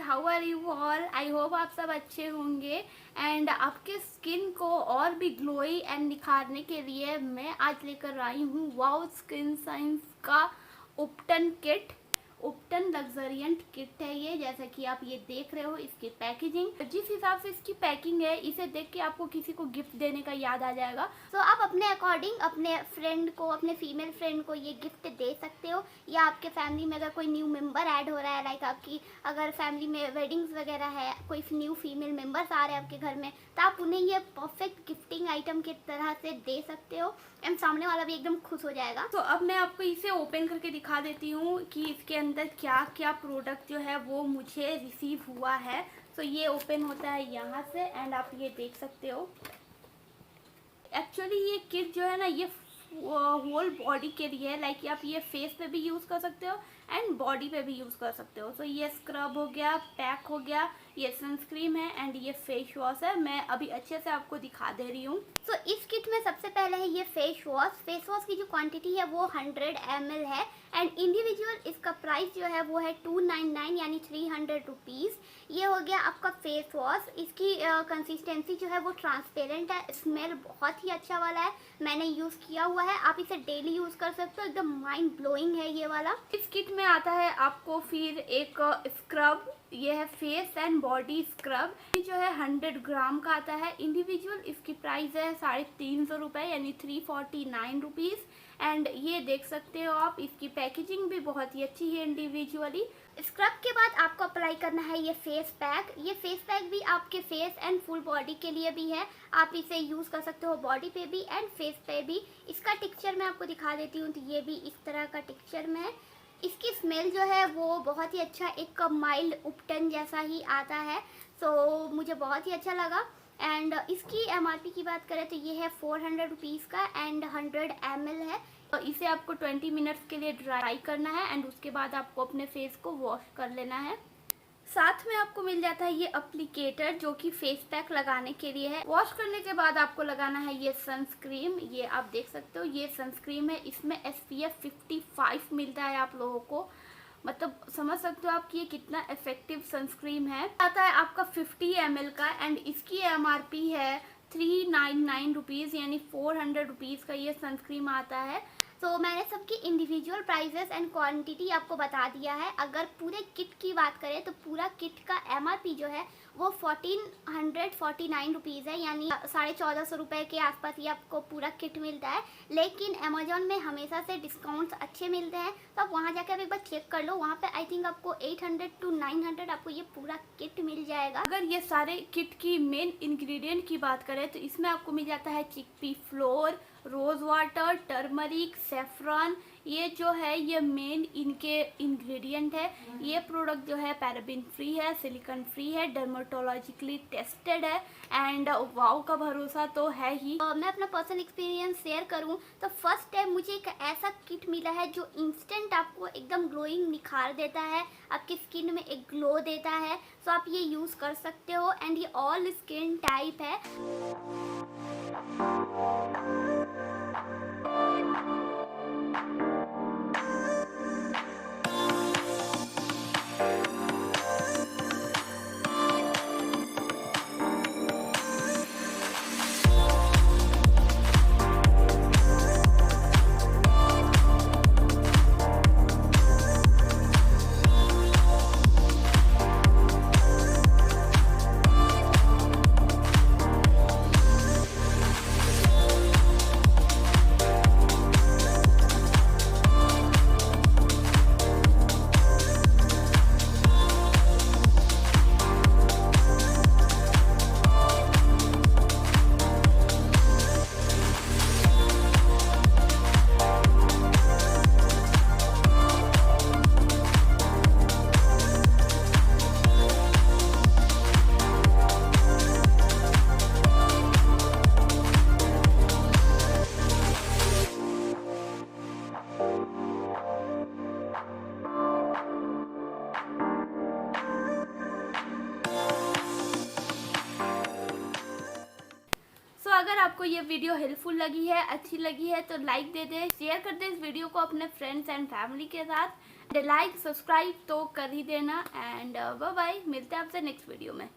How are you all. I hope आप सब अच्छे होंगे एंड आपके स्किन को और भी ग्लोई एंड निखारने के लिए मैं आज लेकर आई हूँ वाओ स्किन साइंस का उपटन किट। उपटन लग्जरियंट किट है ये, जैसा कि आप ये देख रहे हो इसकी पैकेजिंग। जिस हिसाब से इसकी पैकिंग है इसे देख के आपको किसी को गिफ्ट देने का याद आ जाएगा। तो आप अपने अकॉर्डिंग अपने फ्रेंड को, अपने फीमेल फ्रेंड को ये गिफ्ट दे सकते हो, या आपके फैमिली में अगर कोई न्यू मेंबर ऐड हो रहा है, लाइक आपकी अगर फैमिली में वेडिंग्स वगैरह है, कोई न्यू फीमेल मेंबर्स आ रहे हैं आपके घर में, तो आप उन्हें ये परफेक्ट गिफ्टिंग आइटम की तरह से दे सकते हो एंड सामने वाला भी एकदम खुश हो जाएगा। तो अब मैं आपको इसे ओपन करके दिखा देती हूँ कि इसके अंदर क्या क्या प्रोडक्ट जो है वो मुझे रिसीव हुआ है। तो ये ओपन होता है यहाँ से एंड आप ये देख सकते हो। एक्चुअली ये किट जो है ना ये होल बॉडी के लिए है, लाइक आप ये फेस पे भी यूज़ कर सकते हो एंड बॉडी पे भी यूज़ कर सकते हो। तो ये स्क्रब हो गया, पैक हो गया, ये सनस्क्रीन है एंड ये फेस वॉश है। मैं अभी अच्छे से आपको दिखा दे रही हूँ। तो इस किट में सबसे पहले है ये फेस वॉश की जो क्वांटिटी है वो 100 ml है एंड इंडिविजुअल इसका प्राइस जो है वो है 299 यानी 300 रुपीज़। ये हो गया आपका फेस वॉश। इसकी कंसिस्टेंसी जो है वो ट्रांसपेरेंट है, स्मेल बहुत ही अच्छा वाला है, मैंने यूज़ किया हुआ है, आप इसे डेली यूज़ कर सकते हो, एकदम माइंड ब्लोइंग है ये वाला। इस किट में आता है आपको फिर एक स्क्रब, ये है फेस एंड बॉडी स्क्रब, ये जो है 100 ग्राम का आता है। इंडिविजुअल इसकी प्राइस है 350 रुपये यानी 349 रुपीज़ एंड ये देख सकते हो आप। इसकी पैकेजिंग भी बहुत ही अच्छी है इंडिविजुअली। स्क्रब के बाद आपको अप्लाई करना है ये फेस पैक। ये फेस पैक भी आपके फेस एंड फुल बॉडी के लिए भी है, आप इसे यूज़ कर सकते हो बॉडी पे भी एंड फेस पे भी। इसका टेक्सचर मैं आपको दिखा देती हूँ। तो ये भी इस तरह का टेक्सचर में है। इसकी स्मेल जो है वो बहुत ही अच्छा, एक माइल्ड उपटन जैसा ही आता है, तो मुझे बहुत ही अच्छा लगा। एंड इसकी MRP की बात करें तो ये है 400 रुपीज़ का एंड 100 ml है। तो इसे आपको 20 मिनट्स के लिए ड्राई करना है एंड उसके बाद आपको अपने फेस को वॉश कर लेना है। साथ में आपको मिल जाता है ये एप्लीकेटर जो कि फेस पैक लगाने के लिए है। वॉश करने के बाद आपको लगाना है ये सनस्क्रीन। ये आप देख सकते हो ये सनस्क्रीन है, इसमें SPF 55 मिलता है आप लोगों को, मतलब समझ सकते हो आप कि ये कितना इफेक्टिव सनस्क्रीन है। आता है आपका 50 ml का एंड इसकी MRP है 399 रुपीज़ यानी 400 रुपीज़ का ये सनस्क्रीन आता है। तो मैंने सबकी इंडिविजुअल प्राइजेस एंड क्वांटिटी आपको बता दिया है। अगर पूरे किट की बात करें तो पूरा किट का MRP जो है वो 1449 रुपीज़ है, यानी 1450 रुपये के आसपास ये आपको पूरा किट मिलता है। लेकिन अमेजोन में हमेशा से डिस्काउंट्स अच्छे मिलते हैं, तो आप वहाँ जाकर एक बार चेक कर लो। वहाँ पे आई थिंक आपको 800 to 900 आपको ये पूरा किट मिल जाएगा। अगर ये सारे किट की मेन इंग्रेडिएंट की बात करें तो इसमें आपको मिल जाता है chickpea flour, rose water, turmeric, saffron, ये जो है ये मेन इनके इंग्रेडिएंट है। ये प्रोडक्ट जो है पैराबिन फ्री है, सिलिकॉन फ्री है, डर्मेटोलॉजिकली टेस्टेड है एंड वाओ का भरोसा तो है ही। मैं अपना पर्सनल एक्सपीरियंस शेयर करूं तो फर्स्ट टाइम मुझे एक ऐसा किट मिला है जो इंस्टेंट आपको एकदम ग्लोइंग निखार देता है, आपकी स्किन में एक ग्लो देता है। सो आप ये यूज़ कर सकते हो एंड ये ऑल स्किन टाइप है। अगर आपको ये वीडियो हेल्पफुल लगी है, अच्छी लगी है तो लाइक दे दे, शेयर कर दे इस वीडियो को अपने फ्रेंड्स एंड फैमिली के साथ लाइक सब्सक्राइब तो कर ही देना एंड बाय बाय, मिलते हैं आपसे नेक्स्ट वीडियो में।